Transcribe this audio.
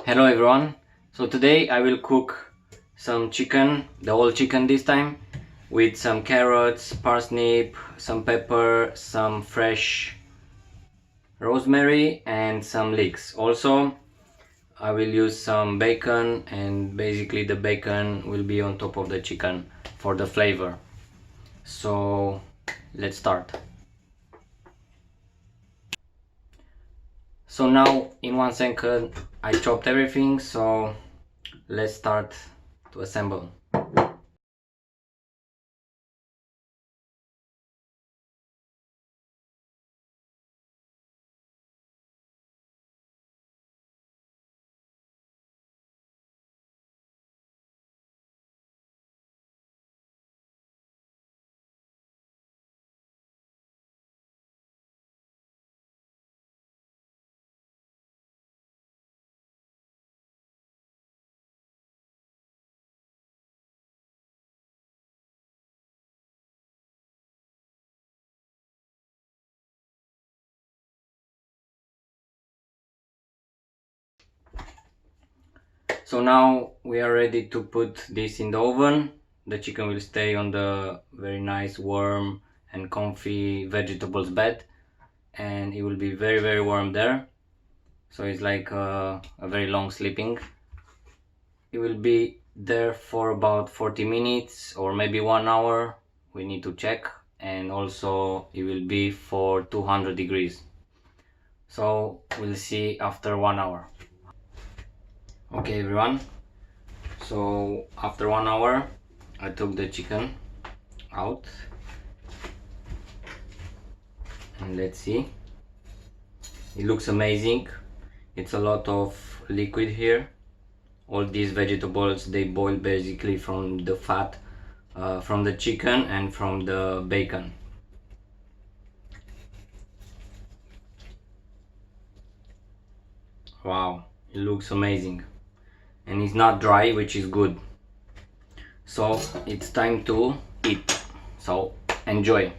Hello everyone. So today I will cook some chicken, the whole chicken this time, with some carrots, parsnip, some pepper, some fresh rosemary and some leeks. Also I will use some bacon, and basically the bacon will be on top of the chicken for the flavor. So let's start. So now in 1 second I chopped everything, so let's start to assemble. So now we are ready to put this in the oven. The chicken will stay on the very nice, warm and comfy vegetables bed, and it will be very warm there. So it's like a very long sleeping. It will be there for about 40 minutes or maybe 1 hour. We need to check. And also it will be for 200 degrees. So we'll see after 1 hour. Okay everyone, so after 1 hour I took the chicken out and let's see. It looks amazing. It's a lot of liquid here. All these vegetables, they boil basically from the fat from the chicken and from the bacon. Wow, it looks amazing, and it's not dry, which is good. So it's time to eat, so enjoy.